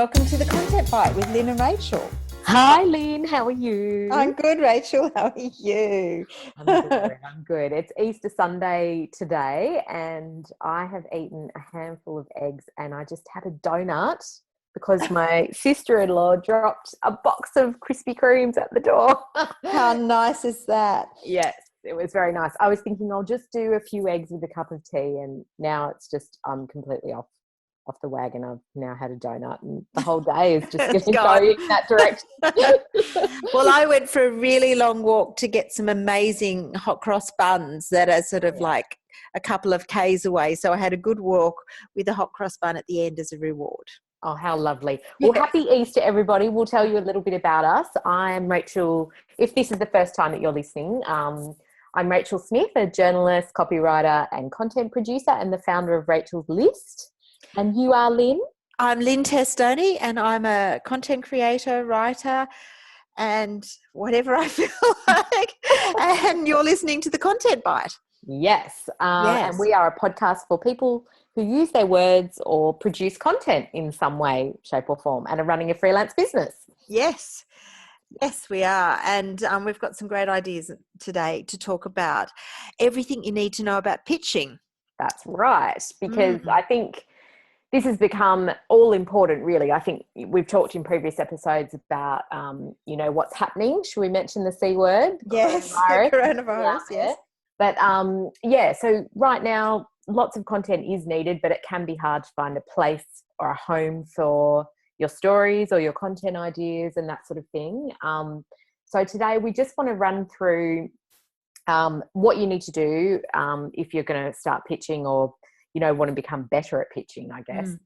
welcome to the Content Bite with Lynn and Rachel. Hi, Lynn. How are you? I'm good, Rachel. How are you? I'm good. It's Easter Sunday today, and I have eaten a handful of eggs, and I just had a donut because my sister-in-law dropped a box of Krispy Kremes at the door. How nice is that? Yes, it was very nice. I was thinking I'll just do a few eggs with a cup of tea, and now it's just I'm completely off the wagon. I've now had a donut, and the whole day is just going to go in that direction. Well, I went for a really long walk to get some amazing hot cross buns that are sort of like a couple of Ks away. So I had a good walk with a hot cross bun at the end as a reward. Oh, how lovely. Well, happy Easter, everybody. We'll tell you a little bit about us. I'm Rachel. If this is the first time that you're listening, I'm Rachel Smith, a journalist, copywriter, and content producer, and the founder of Rachel's List. And you are Lynn? I'm Lynn Testoni, and I'm a content creator, writer, and whatever I feel like. And you're listening to the Content Bite. Yes. And we are a podcast for people who use their words or produce content in some way, shape or form and are running a freelance business. Yes. Yes, we are. And we've got some great ideas today to talk about everything you need to know about pitching. That's right. Because I think this has become all important, really. I think we've talked in previous episodes about, what's happening. Should we mention the C word? Yes, coronavirus, yes. But, so right now, lots of content is needed, but it can be hard to find a place or a home for your stories or your content ideas and that sort of thing. So today we just want to run through what you need to do if you're going to start pitching or want to become better at pitching, I guess.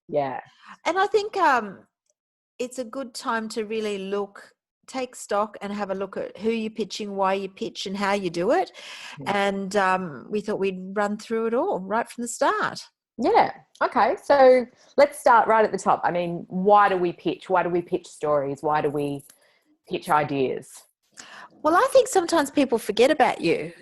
Yeah. And I think it's a good time to really take stock and have a look at who you're pitching, why you pitch and how you do it. And we thought we'd run through it all right from the start. Yeah. Okay. So let's start right at the top. I mean, why do we pitch? Why do we pitch stories? Why do we pitch ideas? Well, I think sometimes people forget about you.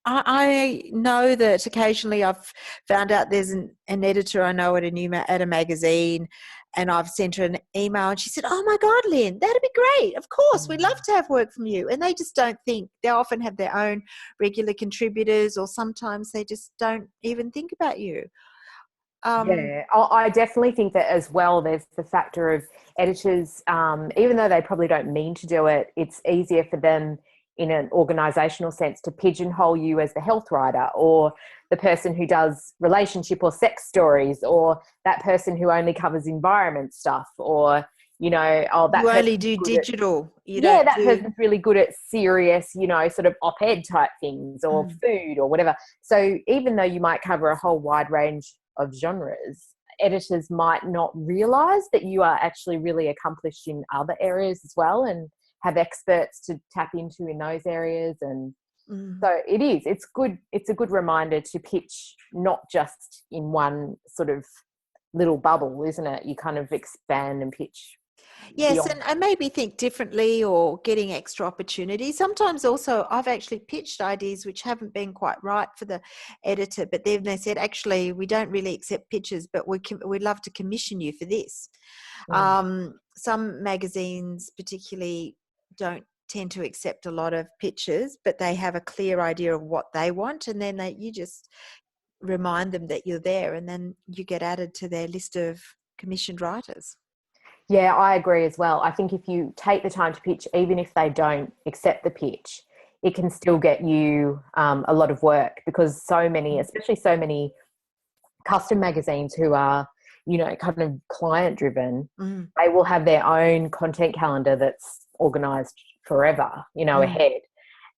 I know that occasionally I've found out there's an editor I know at a magazine, and I've sent her an email and she said, "Oh my God, Lynn, that'd be great. Of course, we'd love to have work from you." And they just don't think. They often have their own regular contributors, or sometimes they just don't even think about you. I definitely think that as well. There's the factor of editors, even though they probably don't mean to do it, it's easier for them in an organizational sense to pigeonhole you as the health writer or the person who does relationship or sex stories or that person who only covers environment stuff or, that you only do digital. Person's really good at serious, sort of op-ed type things or food or whatever. So even though you might cover a whole wide range of genres, editors might not realize that you are actually really accomplished in other areas as well and have experts to tap into in those areas. And so it's a good reminder to pitch not just in one sort of little bubble, isn't it? You kind of expand and pitch. Yes, and maybe think differently or getting extra opportunities. Sometimes also I've actually pitched ideas which haven't been quite right for the editor, but then they said, actually, we don't really accept pitches, but we'd love to commission you for this. Some magazines particularly don't tend to accept a lot of pitches, but they have a clear idea of what they want, and then you just remind them that you're there, and then you get added to their list of commissioned writers. Yeah, I agree as well. I think if you take the time to pitch, even if they don't accept the pitch, it can still get you a lot of work because especially so many custom magazines who are, kind of client driven, they will have their own content calendar that's organized forever, ahead.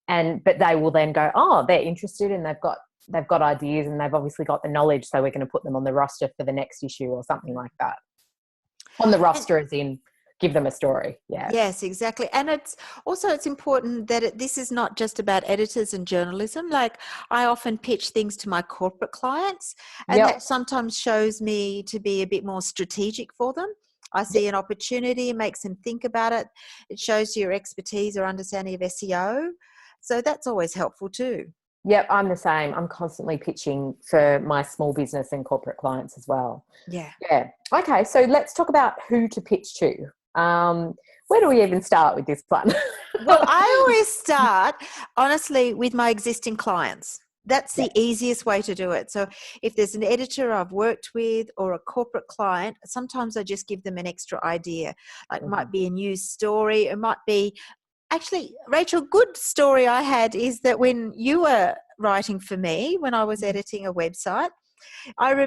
But they will then go, oh, they're interested and they've got ideas and they've obviously got the knowledge. So we're going to put them on the roster for the next issue or something like that. On the roster as in give them a story. Yeah. Yes, exactly. And it's important that this is not just about editors and journalism. Like I often pitch things to my corporate clients and that sometimes shows me to be a bit more strategic for them. I see an opportunity, it makes them think about it. It shows your expertise or understanding of SEO. So that's always helpful too. Yep, I'm the same. I'm constantly pitching for my small business and corporate clients as well. Yeah. Yeah. Okay, so let's talk about who to pitch to. Where do we even start with this one? Well, I always start, honestly, with my existing clients. That's Yeah. the easiest way to do it. So if there's an editor I've worked with or a corporate client, sometimes I just give them an extra idea. Like it might be a news story. It might be, actually, Rachel, good story I had is that when you were writing for me, when I was editing a website, I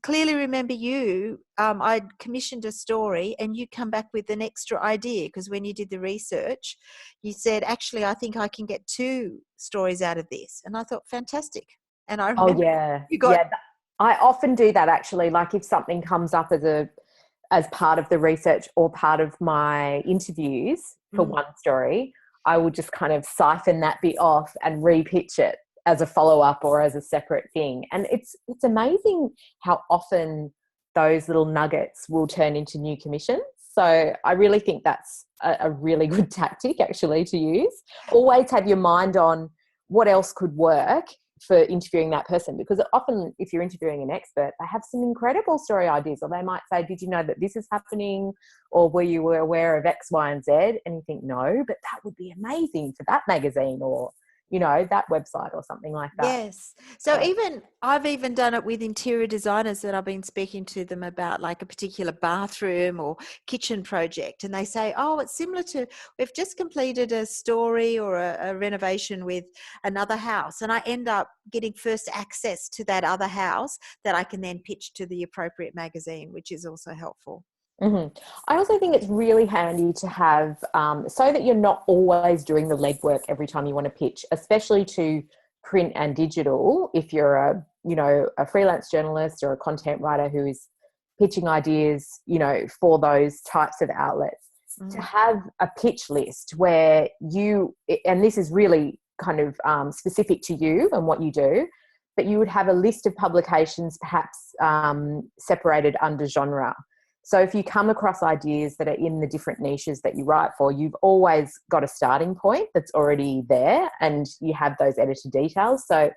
clearly remember you, I'd commissioned a story and you come back with an extra idea, because when you did the research, you said, actually, I think I can get 2 stories out of this. And I thought, fantastic. And I Oh remember yeah. you got, Yeah. I often do that actually. Like if something comes up as part of the research or part of my interviews for one story, I will just kind of siphon that bit off and repitch it as a follow-up or as a separate thing. And it's amazing how often those little nuggets will turn into new commissions. So I really think that's a really good tactic actually to use. Always have your mind on what else could work for interviewing that person, because often if you're interviewing an expert, they have some incredible story ideas, or they might say, did you know that this is happening, or were you aware of X, Y, and Z? And you think, no, but that would be amazing for that magazine, or that website or something like that. yes. So I've even done it with interior designers that I've been speaking to them about, like a particular bathroom or kitchen project. And they say, oh, it's similar to, we've just completed a story or a renovation with another house. And I end up getting first access to that other house that I can then pitch to the appropriate magazine, which is also helpful. Mm-hmm. I also think it's really handy to have, so that you're not always doing the legwork every time you want to pitch, especially to print and digital. If you're a freelance journalist or a content writer who is pitching ideas, for those types of outlets, to have a pitch list where and this is really kind of specific to you and what you do, but you would have a list of publications perhaps separated under genre. So if you come across ideas that are in the different niches that you write for, you've always got a starting point that's already there, and you have those editor details. So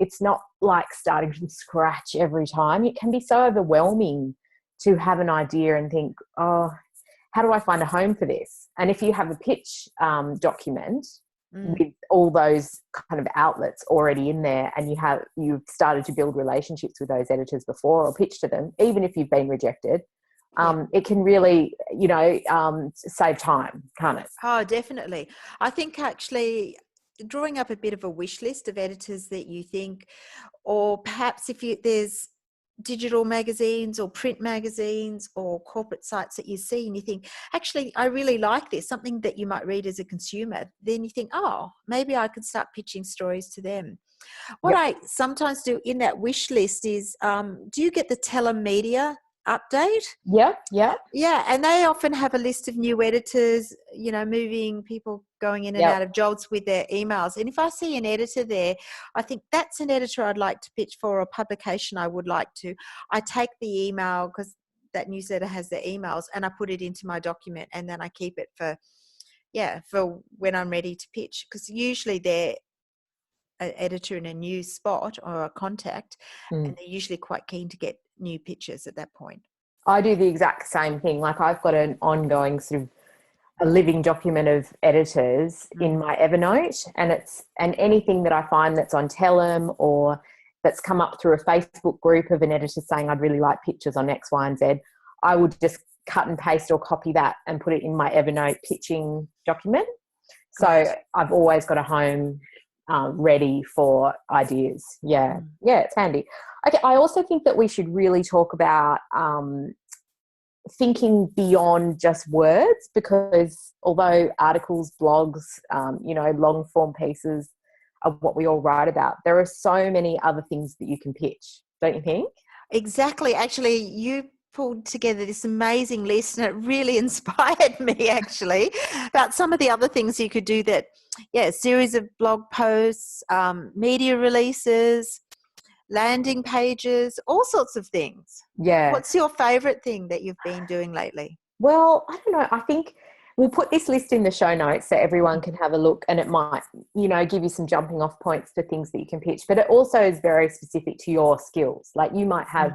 it's not like starting from scratch every time. It can be so overwhelming to have an idea and think, oh, how do I find a home for this? And if you have a pitch document with all those kind of outlets already in there, and you've started to build relationships with those editors before or pitch to them, even if you've been rejected, it can really, save time, can't it? Oh, definitely. I think actually drawing up a bit of a wish list of editors that you think, or perhaps if there's digital magazines or print magazines or corporate sites that you see and you think, actually, I really like this, something that you might read as a consumer, then you think, oh, maybe I could start pitching stories to them. What I sometimes do in that wish list is, do you get the telemedia update? Yeah. Yeah, and they often have a list of new editors, moving people going in and out of jobs with their emails. And if I see an editor there, I think that's an editor I'd like to pitch for, a publication I would like to. I take the email, because that newsletter has their emails, and I put it into my document, and then I keep it for when I'm ready to pitch, because usually they're an editor in a new spot or a contact, and they're usually quite keen to get new pitches at that point. I do the exact same thing. Like I've got an ongoing sort of a living document of editors in my Evernote, and anything that I find that's on Tellem or that's come up through a Facebook group of an editor saying I'd really like pictures on X, Y, and Z, I would just cut and paste or copy that and put it in my Evernote pitching document. So I've always got a home ready for ideas. Yeah, it's handy. Okay, I also think that we should really talk about thinking beyond just words, because although articles, blogs, long form pieces are what we all write about, there are so many other things that you can pitch, don't you think? Exactly. Actually, you pulled together this amazing list, and it really inspired me actually about some of the other things you could do. That, a series of blog posts, media releases, landing pages, all sorts of things. Yeah. What's your favorite thing that you've been doing lately? Well, I don't know. I think We'll put this list in the show notes so everyone can have a look, and it might, give you some jumping off points for things that you can pitch. But it also is very specific to your skills. Like you might have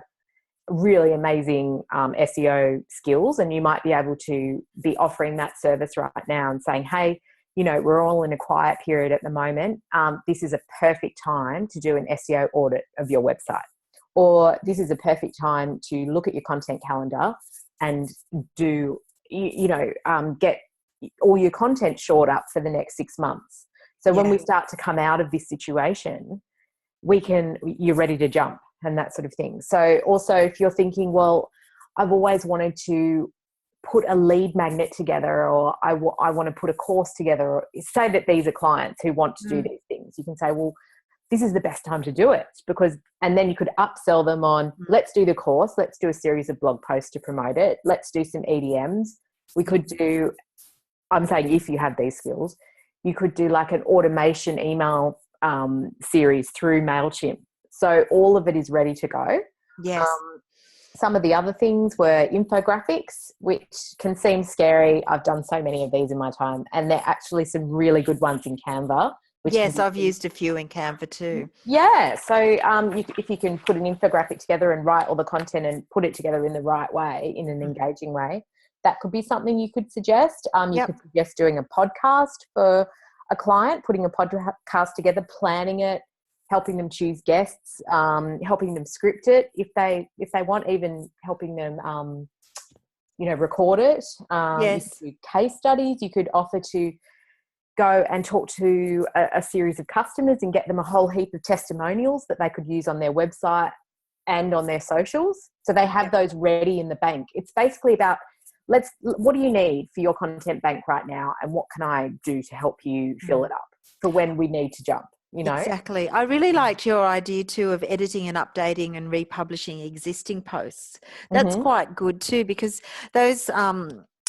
really amazing SEO skills, and you might be able to be offering that service right now and saying, hey, we're all in a quiet period at the moment. This is a perfect time to do an SEO audit of your website. Or this is a perfect time to look at your content calendar and do, get all your content shored up for the next 6 months. So when we start to come out of this situation, you're ready to jump and that sort of thing. So also if you're thinking, well, I've always wanted to put a lead magnet together, or I want to put a course together, or say that these are clients who want to do these things, you can say, well, this is the best time to do it, and then you could upsell them on, let's do the course, let's do a series of blog posts to promote it, let's do some EDMs. We could do, I'm saying if you have these skills, you could do like an automation email series through MailChimp. So all of it is ready to go. Yes. Some of the other things were infographics, which can seem scary. I've done so many of these in my time, and they're actually some really good ones in Canva. Yes, I've used a few in Canva too. Yeah. So if you can put an infographic together and write all the content and put it together in the right way, in an engaging way, that could be something you could suggest. You could suggest doing a podcast for a client, putting a podcast together, planning it, helping them choose guests, helping them script it if they want, even helping them record it. Yes. You could do case studies. You could offer to go and talk to a series of customers and get them a whole heap of testimonials that they could use on their website and on their socials. So they have those ready in the bank. It's basically about, what do you need for your content bank right now, and what can I do to help you fill it up for when we need to jump? Exactly. I really liked your idea too of editing and updating and republishing existing posts. That's quite good too, because those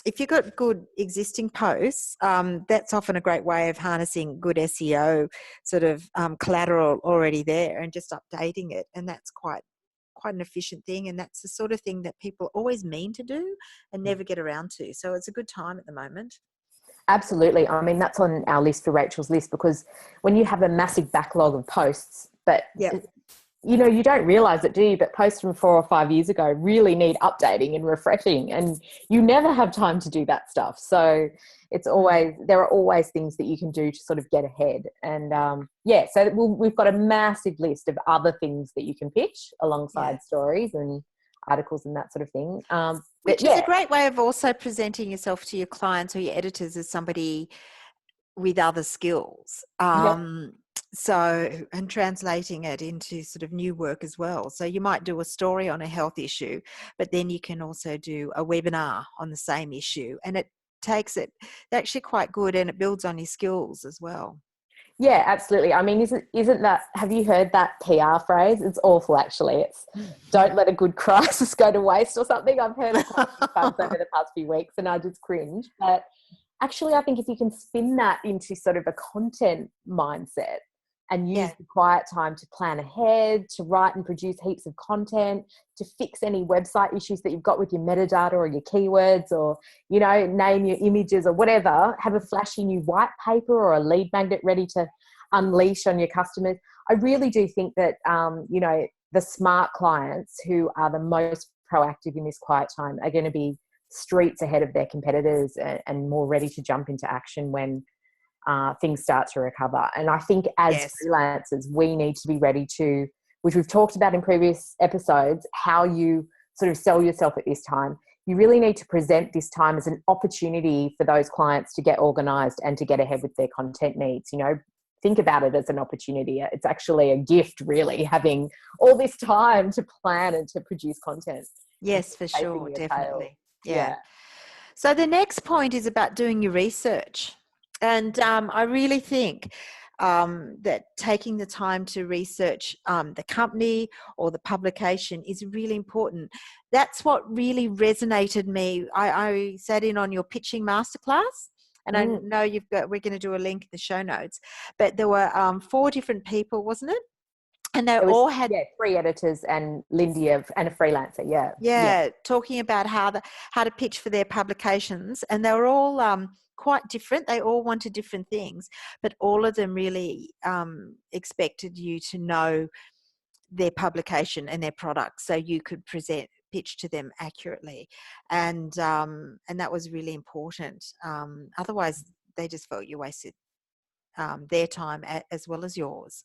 if you've got good existing posts, that's often a great way of harnessing good SEO sort of collateral already there and just updating it. And that's quite an efficient thing. And that's the sort of thing that people always mean to do and never get around to. So it's a good time at the moment. Absolutely. I mean, that's on our list for Rachel's list, because when you have a massive backlog of posts, but you don't realize it, do you? But posts from 4 or 5 years ago really need updating and refreshing, and you never have time to do that stuff. So there are always things that you can do to sort of get ahead. And so we've got a massive list of other things that you can pitch alongside stories and articles and that sort of thing. Which is a great way of also presenting yourself to your clients or your editors as somebody with other skills. So, and translating it into sort of new work as well. So you might do a story on a health issue, but then you can also do a webinar on the same issue, and it takes it actually quite good, and it builds on your skills as well. Yeah, absolutely. I mean, isn't that, have you heard that PR phrase? It's awful, actually. It's don't let a good crisis go to waste or something. I've heard it quite a few times over the past few weeks, and I just cringe. But actually, I think if you can spin that into sort of a content mindset and use the quiet time to plan ahead, to write and produce heaps of content, to fix any website issues that you've got with your metadata or your keywords, or, name your images or whatever, have a flashy new white paper or a lead magnet ready to unleash on your customers. I really do think that, the smart clients who are the most proactive in this quiet time are going to be streets ahead of their competitors and more ready to jump into action when things start to recover. And I think as freelancers, we need to be ready to, which we've talked about in previous episodes, how you sort of sell yourself at this time. You really need to present this time as an opportunity for those clients to get organized and to get ahead with their content needs. Think about it as an opportunity. It's actually a gift, really, having all this time to plan and to produce content. Yes, for sure, definitely. Yeah. So the next point is about doing your research. And I really think that taking the time to research the company or the publication is really important. That's what really resonated me. I sat in on your pitching masterclass, and I know we're going to do a link in the show notes, but there were 4 different people, wasn't it? And they There was all had 3 editors and Lindy and a freelancer. talking about how to pitch for their publications, and they were all quite different. They all wanted different things, but all of them really expected you to know their publication and their product, so you could pitch to them accurately, and that was really important. Otherwise, they just felt you wasted their time as well as yours.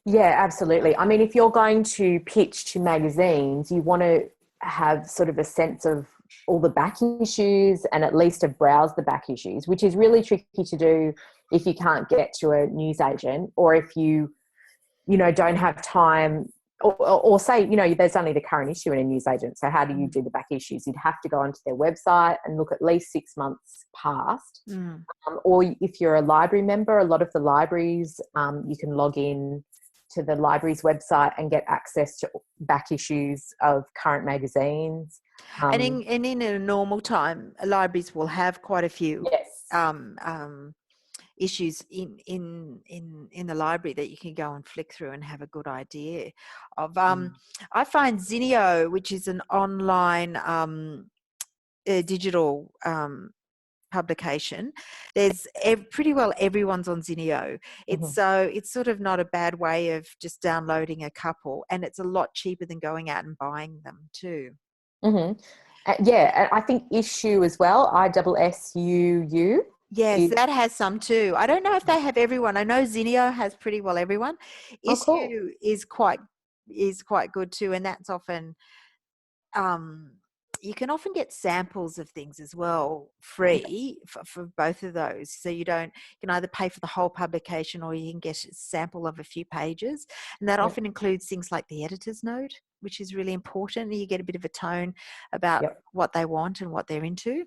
Yeah, absolutely. I mean, if you're going to pitch to magazines, you want to have sort of a sense of all the back issues and at least have browsed the back issues, which is really tricky to do if you can't get to a newsagent, or if you don't have time, or say, there's only the current issue in a newsagent. So how do you do the back issues? You'd have to go onto their website and look at least 6 months past. Or if you're a library member, a lot of the libraries, you can log in to the library's website and get access to back issues of current magazines. And in a normal time, libraries will have quite a few issues in the library that you can go and flick through and have a good idea of. I find Zinio, which is an online digital publication, there's pretty well everyone's on Zinio. It's it's sort of not a bad way of just downloading a couple, and it's a lot cheaper than going out and buying them too. Yeah, I think Issue as well, ISSUU. Yes, that has some too. I don't know if they have everyone. I know Zinio has pretty well everyone. Issue is quite good too, and that's often you can often get samples of things as well free for both of those. So you can either pay for the whole publication, or you can get a sample of a few pages, and that often includes things like the editor's note, which is really important. You get a bit of a tone about what they want and what they're into.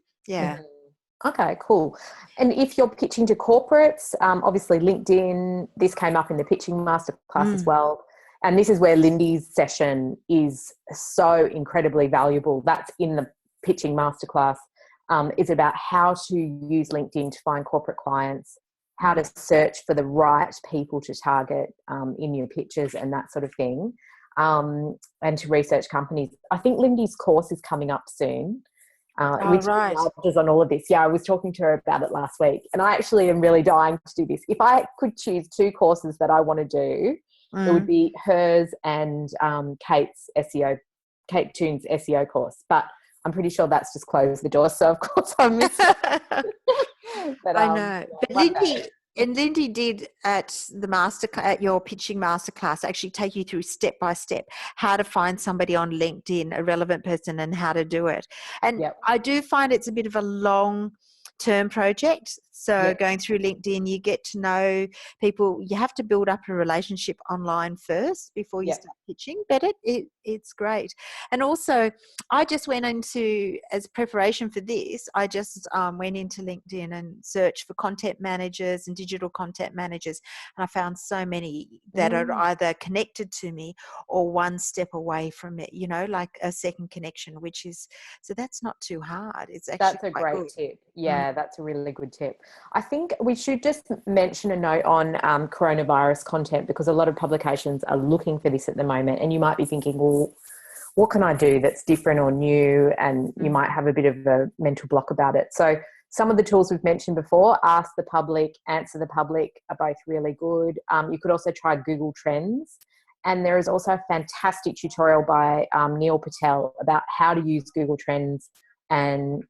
Okay, cool. And if you're pitching to corporates, obviously LinkedIn, this came up in the pitching masterclass as well. And this is where Lindy's session is so incredibly valuable. That's in the pitching masterclass. It's about how to use LinkedIn to find corporate clients, how to search for the right people to target in your pitches and that sort of thing, and to research companies. I think Lindy's course is coming up soon. Which is on all of this. Yeah, I was talking to her about it last week, and I actually am really dying to do this. If I could choose 2 courses that I want to do, it would be hers and Kate Toon's SEO course. But I'm pretty sure that's just closed the door, so of course I missed it. But, I know. But Lindy did at your pitching masterclass actually take you through step by step how to find somebody on LinkedIn, a relevant person, and how to do it. And I do find it's a bit of a long-term project. So going through LinkedIn, you get to know people. You have to build up a relationship online first before you start pitching. But it's great. And also, I just went into, as preparation for this, I just went into LinkedIn and searched for content managers and digital content managers. And I found so many that are either connected to me or one step away from it, like a second connection, so that's not too hard. It's actually that's a great tip. Yeah, that's a really good tip. I think we should just mention a note on coronavirus content, because a lot of publications are looking for this at the moment, and you might be thinking, well, what can I do that's different or new? And you might have a bit of a mental block about it. So some of the tools we've mentioned before, Ask the Public, Answer the Public, are both really good. You could also try Google Trends. And there is also a fantastic tutorial by Neil Patel about how to use Google Trends and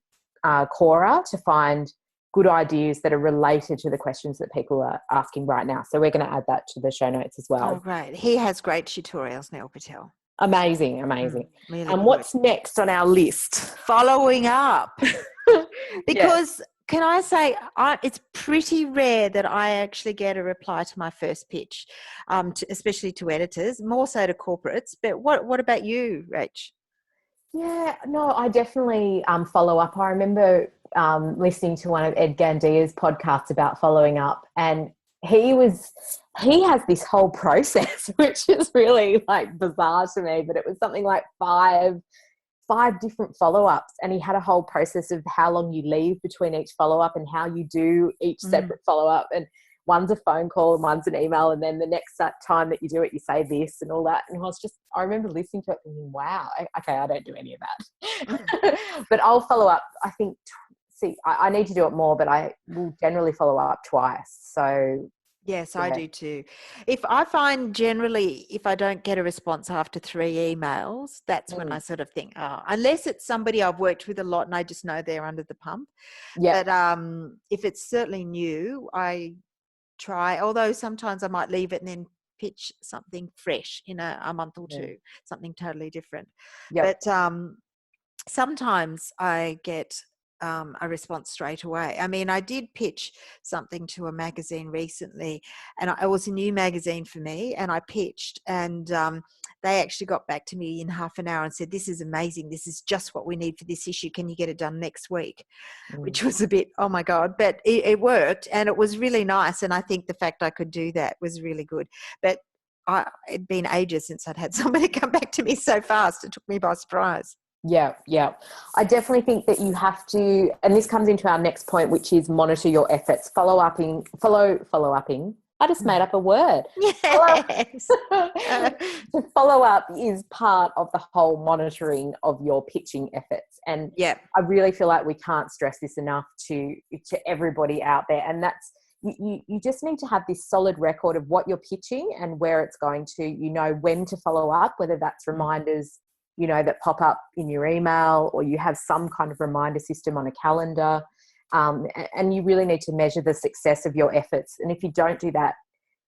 Quora to find good ideas that are related to the questions that people are asking right now. So we're going to add that to the show notes as well. Oh, great. He has great tutorials, Neil Patel. Amazing. Really what's next on our list? Following up. Because can I say, it's pretty rare that I actually get a reply to my first pitch, especially to editors, more so to corporates. But what about you, Rach? Yeah, no, I definitely follow up. I remember listening to one of Ed Gandia's podcasts about following up, and he has this whole process, which is really like bizarre to me, but it was something like five different follow-ups, and he had a whole process of how long you leave between each follow-up and how you do each separate follow-up. And one's a phone call and one's an email, and then the next time that you do it, you say this and all that. And I remember listening to it thinking, wow, okay, I don't do any of that. But I'll follow up. I think, I need to do it more, but I will generally follow up twice. So yes, I do too. If I find generally, if I don't get a response after 3 emails, that's when I sort of think, unless it's somebody I've worked with a lot and I just know they're under the pump. Yeah. But if it's certainly new, I try, although sometimes I might leave it and then pitch something fresh in a month or two, something totally different. Yep. But sometimes I get a response straight away. I mean, I did pitch something to a magazine recently, and it was a new magazine for me, and I pitched, and they actually got back to me in half an hour and said, this is amazing. This is just what we need for this issue. Can you get it done next week? Which was a bit, oh my God, but it worked, and it was really nice. And I think the fact I could do that was really good. But it'd been ages since I'd had somebody come back to me so fast. It took me by surprise. Yeah. I definitely think that you have to, and this comes into our next point, which is monitor your efforts. Follow-upping. I just made up a word. Yes. Follow up is part of the whole monitoring of your pitching efforts. And I really feel like we can't stress this enough to everybody out there. And that's, you just need to have this solid record of what you're pitching and where it's going to, when to follow up, whether that's reminders, that pop up in your email, or you have some kind of reminder system on a calendar. And you really need to measure the success of your efforts. And if you don't do that,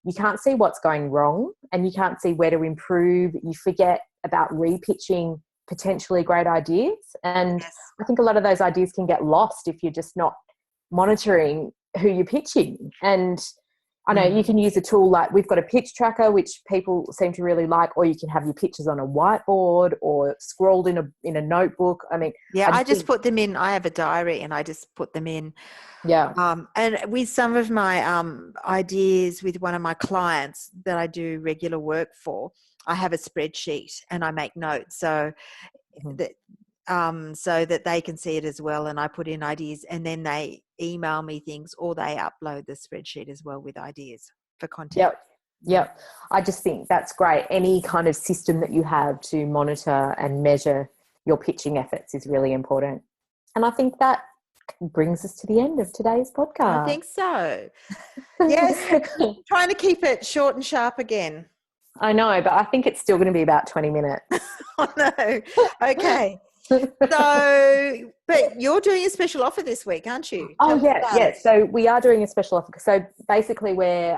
you can't see what's going wrong, and you can't see where to improve. You forget about repitching potentially great ideas. And I think a lot of those ideas can get lost if you're just not monitoring who you're pitching. And I know you can use a tool like, we've got a pitch tracker, which people seem to really like, or you can have your pitches on a whiteboard or scrolled in a notebook. I mean, I just put them in. I have a diary and I just put them in. Yeah. And with some of my ideas with one of my clients that I do regular work for, I have a spreadsheet and I make notes so that they can see it as well. And I put in ideas, and then they email me things, or they upload the spreadsheet as well with ideas for content. Yep. I just think that's great. Any kind of system that you have to monitor and measure your pitching efforts is really important. And I think that brings us to the end of today's podcast. I think so. Yes. Trying to keep it short and sharp again. I know, but I think it's still going to be about 20 minutes. Oh, no. Okay. So, but you're doing a special offer this week, aren't you? Oh, yeah. So we are doing a special offer. So basically we've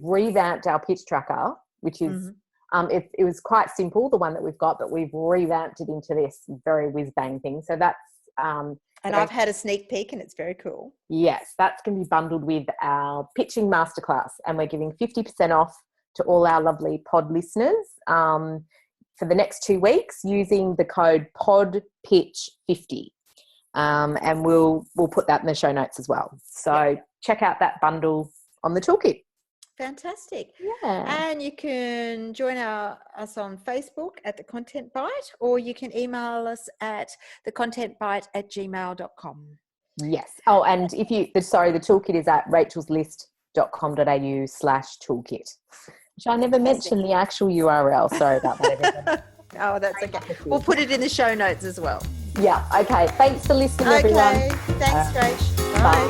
revamped our pitch tracker, which is, it was quite simple, the one that we've got, but we've revamped it into this very whiz-bang thing. So that's... and I've had a sneak peek and it's very cool. Yes, that's going to be bundled with our pitching masterclass, and we're giving 50% off to all our lovely pod listeners for the next 2 weeks using the code PODPITCH50. And we'll put that in the show notes as well. So check out that bundle on the toolkit. Fantastic. Yeah. And you can join us on Facebook at The Content Bite, or you can email us at thecontentbite@gmail.com. Yes. Oh, and the toolkit is at rachelslist.com.au/toolkit. Which I never mentioned the actual URL. Sorry about that, everyone. Oh, that's okay. We'll put it in the show notes as well. Yeah. Okay. Thanks for listening, everyone. Okay. Thanks, Grace. Bye.